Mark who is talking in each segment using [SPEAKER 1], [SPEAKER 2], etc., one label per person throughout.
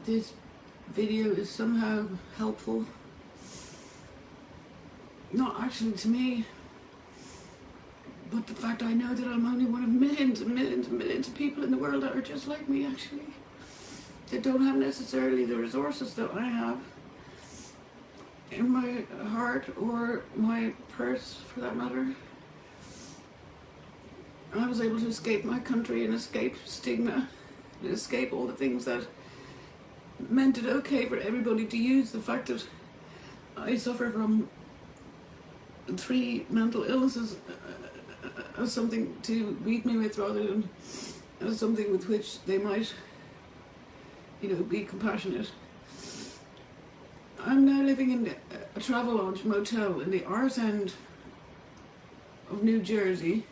[SPEAKER 1] this video is somehow helpful. Not actually to me, but the fact I know that I'm only one of millions and millions and millions of people in the world that are just like me, actually. That don't have necessarily the resources that I have in my heart or my purse, for that matter. I was able to escape my country and escape stigma and escape all the things that meant it okay for everybody to use the fact that I suffer from 3 mental illnesses as something to beat me with, rather than as something with which they might, be compassionate. I'm now living in a Travelodge motel in the arse end of New Jersey.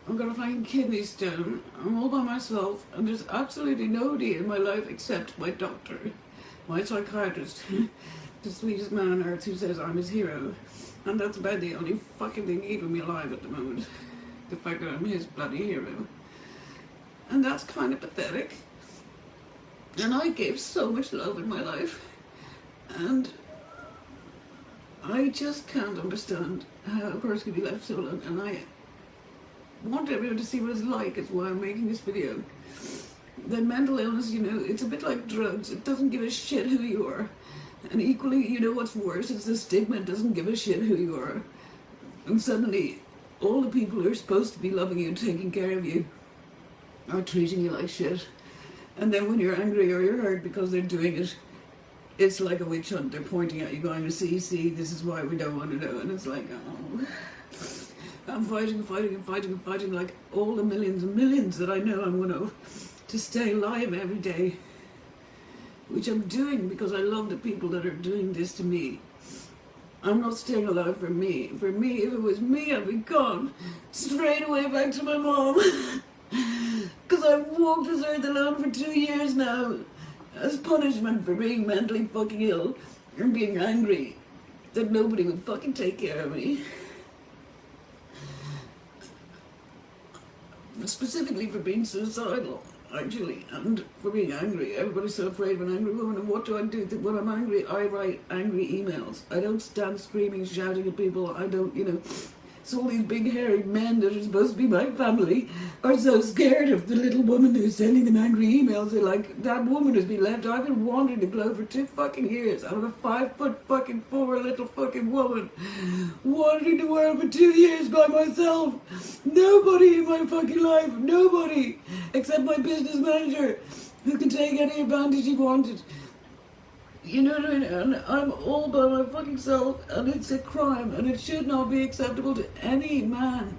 [SPEAKER 1] I've got a fucking kidney stone. I'm all by myself, and there's absolutely nobody in my life except my doctor, my psychiatrist, the sweetest man on earth, who says I'm his hero. And that's about the only fucking thing keeping me alive at the moment. The fact that I'm his bloody hero. And that's kind of pathetic. And I gave so much love in my life. And I just can't understand how a person can be left so alone. And I want everyone to see what it's like. It's why I'm making this video. The mental illness, it's a bit like drugs. It doesn't give a shit who you are. And equally, what's worse? It's the stigma. It doesn't give a shit who you are. And suddenly, all the people who are supposed to be loving you and taking care of you are treating you like shit. And then when you're angry or you're hurt because they're doing it, it's like a witch hunt. They're pointing at you going, see, this is why we don't want to know. And it's like, oh, I'm fighting like all the millions and millions that I know I'm one of, to stay alive every day. Which I'm doing because I love the people that are doing this to me. I'm not staying alive for me. For me, if it was me, I'd be gone straight away back to my mom. Because I've walked this earth alone for 2 years now, as punishment for being mentally fucking ill and being angry that nobody would fucking take care of me. Specifically for being suicidal, actually, and for being angry. Everybody's so afraid of an angry woman, and what do? When I'm angry, I write angry emails. I don't stand screaming, shouting at people. I don't, So all these big hairy men that are supposed to be my family are so scared of the little woman who's sending them angry emails. They're like, that woman has been left. I've been wandering the globe for 2 fucking years. I'm a 5'4" little fucking woman, wandering the world for 2 years by myself. Nobody in my fucking life, nobody, except my business manager, who can take any advantage he wanted. You know what I mean? And I'm all by my fucking self, and it's a crime, and it should not be acceptable to any man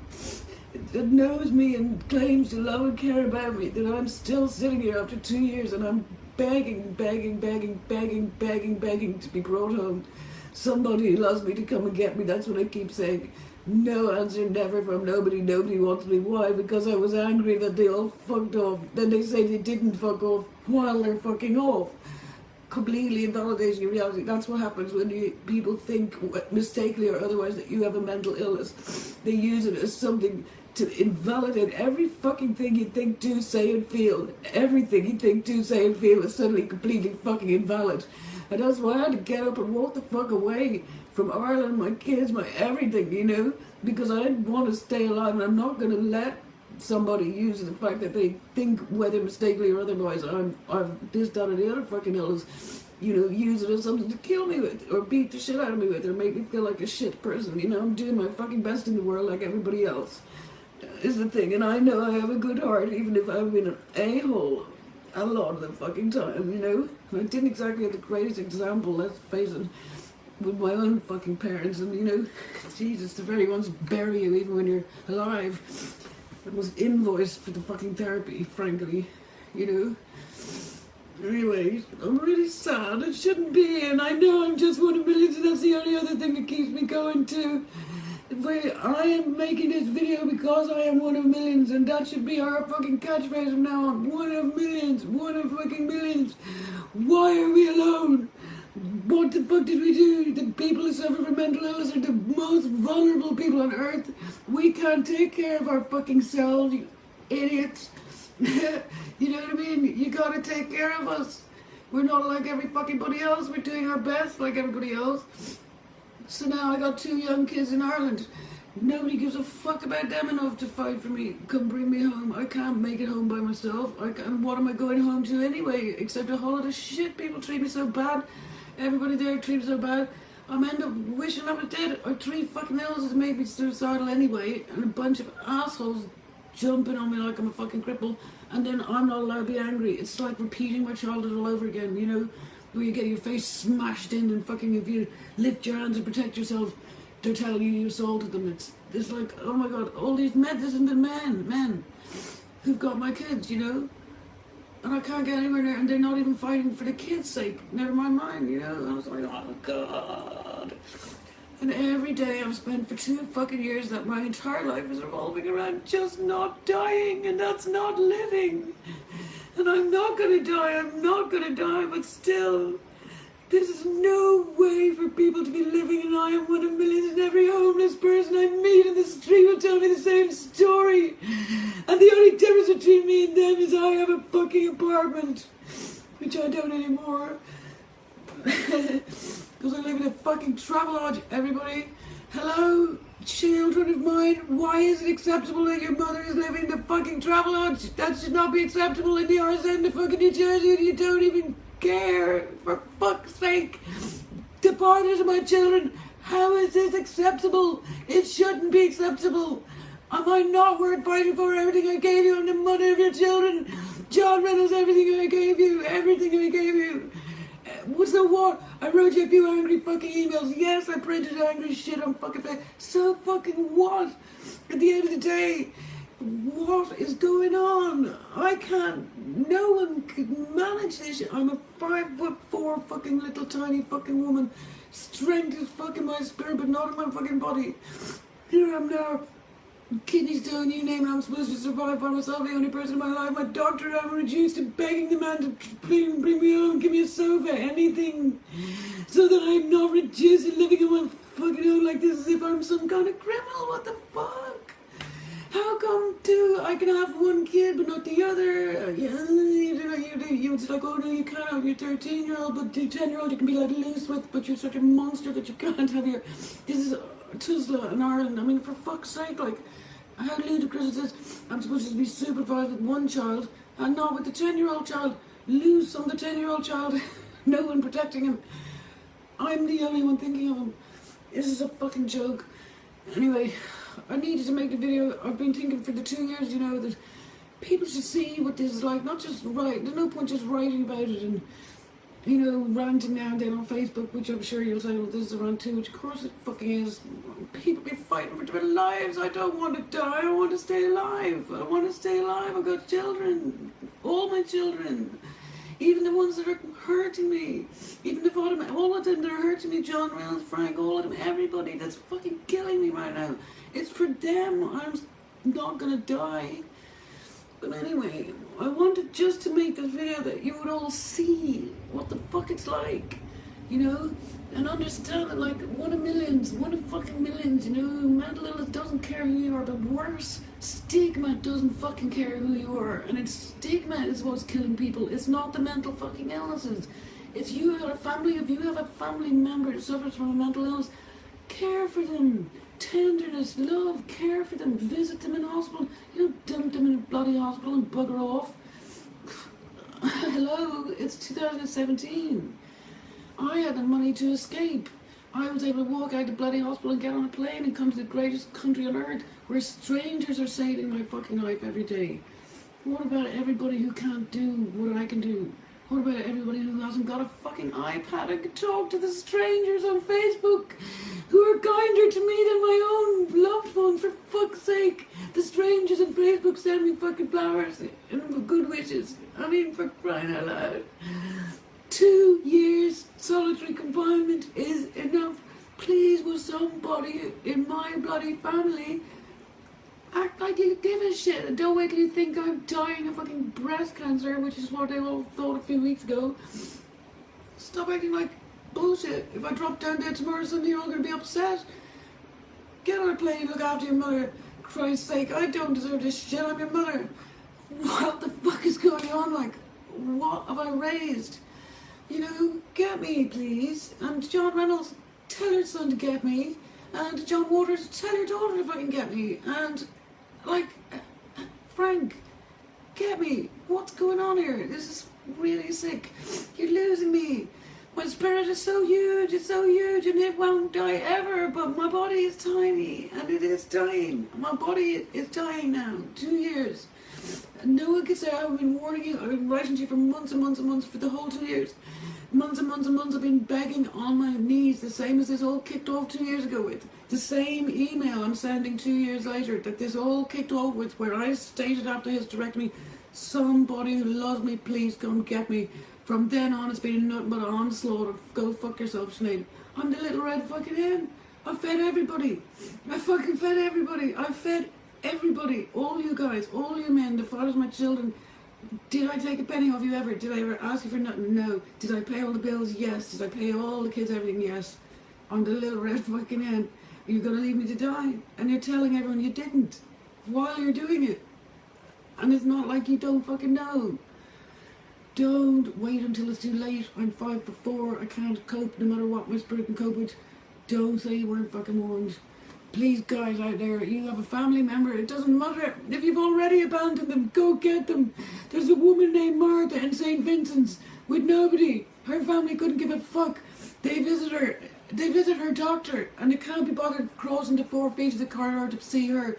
[SPEAKER 1] that knows me and claims to love and care about me, that I'm still sitting here after 2 years and I'm begging to be brought home. Somebody who loves me to come and get me. That's what I keep saying. No answer, never, from nobody. Nobody wants me. Why? Because I was angry that they all fucked off. Then they say they didn't fuck off while they're fucking off. Completely invalidating your reality. That's what happens when people think, mistakenly or otherwise, that you have a mental illness. They use it as something to invalidate every fucking thing you think, do, say and feel. Everything you think, do, say and feel is suddenly completely fucking invalid. And that's why I had to get up and walk the fuck away from Ireland, my kids, my everything, because I didn't want to stay alive, and I'm not going to let somebody use the fact that they think, whether mistakenly or otherwise, I've this, that, or the other fucking illness, use it as something to kill me with, or beat the shit out of me with, or make me feel like a shit person. I'm doing my fucking best in the world like everybody else, is the thing. And I know I have a good heart, even if I've been an a-hole a lot of the fucking time, And I didn't exactly have the greatest example, let's face it, with my own fucking parents. And, Jesus, the very ones bury you even when you're alive. It was invoiced for the fucking therapy, frankly, Anyway, I'm really sad. It shouldn't be, and I know I'm just one of millions, and that's the only other thing that keeps me going too. But I am making this video because I am one of millions, and that should be our fucking catchphrase from now on. One of millions, one of fucking millions. Why are we alone? What the fuck did we do? The people who suffer from mental illness are the most vulnerable people on earth. We can't take care of our fucking selves, you idiots. You know what I mean? You gotta take care of us. We're not like every fucking body else. We're doing our best like everybody else. So now I got 2 young kids in Ireland. Nobody gives a fuck about them enough to fight for me. Come bring me home. I can't make it home by myself. And what am I going home to anyway? Except a whole lot of shit. People treat me so bad. Everybody there treats me so bad. I'm end up wishing I was dead. Or 3 fucking illnesses made me suicidal anyway. And a bunch of assholes jumping on me like I'm a fucking cripple. And then I'm not allowed to be angry. It's like repeating my childhood all over again, you know? Where you get your face smashed in and fucking if you lift your hands to protect yourself, they're telling you assaulted them. It's like, oh my god, all these medicine men who've got my kids, you know? And I can't get anywhere near, and they're not even fighting for the kids' sake, never mind mine, you know? And I was like, oh god. And every day I've spent for 2 fucking years that my entire life is revolving around just not dying, and that's not living. And I'm not gonna die, but still, there's no way for people to be living, and I am one of millions, and every homeless person I meet in the street will tell me the same story. And the only difference between me and them is I have a fucking apartment, which I don't anymore. Because I live in a fucking travel lodge, everybody. Hello, children of mine, why is it acceptable that your mother is living in a fucking travel lodge? That should not be acceptable in the RSN of fucking New Jersey, and you don't even care, for fuck's sake. The fathers of my children, how is this acceptable? It shouldn't be acceptable. Am I not worth fighting for? Everything I gave you, I'm the mother of your children. John Reynolds, everything I gave you, What's the what? I wrote you a few angry fucking emails. Yes, I printed angry shit on fucking face. So fucking what? At the end of the day, what is going on? I can't. No one could manage this shit. I'm a 5'4" fucking little tiny fucking woman. Strength is fucking my spirit, but not in my fucking body. Here I am now. Kidney stone, you name it, I'm supposed to survive by myself, the only person in my life. My doctor, I'm reduced to begging the man to bring me home, give me a sofa, anything, so that I'm not reduced to living on my fucking own like this as if I'm some kind of criminal. What the fuck? How come I can have 1 kid but not the other? It's like, oh no, you can't have your 13-year-old, but the 10-year-old you can be like loose with, but you're such a monster that you can't have your... This is Tuzla in Ireland. I mean, for fuck's sake, like, how ludicrous it is. I'm supposed to be supervised with 1 child and not with the 10-year-old child. Loose on the 10-year-old child. No one protecting him. I'm the only one thinking of him. This is a fucking joke. Anyway, I needed to make the video. I've been thinking for the 2 years, you know, that people should see what this is like. Not just write. There's no point just writing about it and, you know, ranting now and then on Facebook, which I'm sure you'll say, well, this is a rant too, which of course it fucking is. People be fighting for their lives. I don't want to die. I want to stay alive. I've got children. All my children. Even the ones that are hurting me. Even the all of them that are hurting me. John Reynolds, Frank, all of them. Everybody that's fucking killing me right now. It's for them. I'm not gonna die. But anyway, I wanted just to make this video that you would all see what the fuck it's like, you know, and understand that, like, one of fucking millions, you know, mental illness doesn't care who you are, but worse, stigma doesn't fucking care who you are, and it's stigma is what's killing people. It's not the mental fucking illnesses. It's you have a family, if you have a family member that suffers from a mental illness, care for them. Tenderness, love, care for them, visit them in hospital. You don't dump them in a bloody hospital and bugger off. Hello, it's 2017. I had the money to escape. I was able to walk out of the bloody hospital and get on a plane and come to the greatest country on earth where strangers are saving my fucking life every day. What about everybody who can't do what I can do? What about everybody who hasn't got a fucking iPad and can talk to the strangers on Facebook who are kinder to me than my own loved ones, for fuck's sake? The strangers on Facebook send me fucking flowers and good wishes. I mean, for crying out loud. 2 years solitary confinement is enough. Please, will somebody in my bloody family act like you give a shit and don't wait till you think I'm dying of fucking breast cancer, which is what they all thought a few weeks ago. Stop acting like bullshit. If I drop down dead tomorrow or something, you're all gonna be upset. Get on a plane, look after your mother. Christ's sake, I don't deserve this shit. I'm your mother. What the fuck is going on? Like, what have I raised? Get me, please. And John Reynolds, tell your son to get me. And John Waters, tell your daughter to fucking get me. And, Frank, get me. What's going on here? This is really sick. You're losing me. My spirit is so huge, and it won't die ever, but my body is tiny, and it is dying. My body is dying now. 2 years. And no one can say I've been warning you, I've been writing to you for months and months and months for the whole 2 years. Months and months and months I've been begging on my knees, the same as this all kicked off 2 years ago with. The same email I'm sending 2 years later that this all kicked off with, where I stated after his hysterectomy, somebody who loves me, please come get me. From then on, it's been nothing but an onslaught of go fuck yourself, Sinead. I'm the little red fucking hen. I fed everybody. I fucking fed everybody. I fed everybody. All you guys, all you men, the fathers of my children. Did I take a penny off you ever? Did I ever ask you for nothing? No. Did I pay all the bills? Yes. Did I pay all the kids everything? Yes. I'm the little red fucking hen. Are you going to leave me to die? And you're telling everyone you didn't while you're doing it. And it's not like you don't fucking know. Don't wait until it's too late. I'm 5'4". I can't cope no matter what my spirit can cope with. Don't say you weren't fucking warned. Please, guys out there, you have a family member. It doesn't matter if you've already abandoned them. Go get them. There's a woman named Martha in St. Vincent's with nobody. Her family couldn't give a fuck. They visit her. They visit her doctor, and they can't be bothered crossing the 4 feet of the corridor to see her.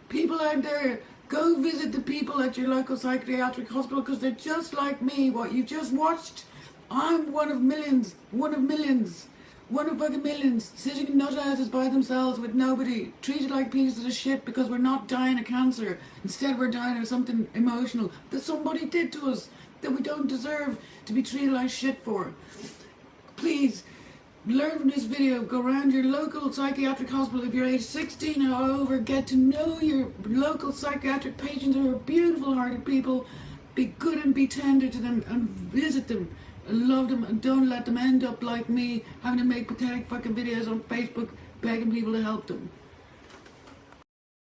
[SPEAKER 1] People out there, go visit the people at your local psychiatric hospital, because they're just like me. What you just watched, I'm one of millions, one of fucking millions, sitting in nut houses by themselves with nobody, treated like pieces of shit because we're not dying of cancer. Instead we're dying of something emotional that somebody did to us that we don't deserve to be treated like shit for. Please, learn from this video. Go around your local psychiatric hospital. If you're age 16 or over, get to know your local psychiatric patients who are beautiful hearted people. Be good and be tender to them and visit them and love them, and don't let them end up like me, having to make pathetic fucking videos on Facebook begging people to help them.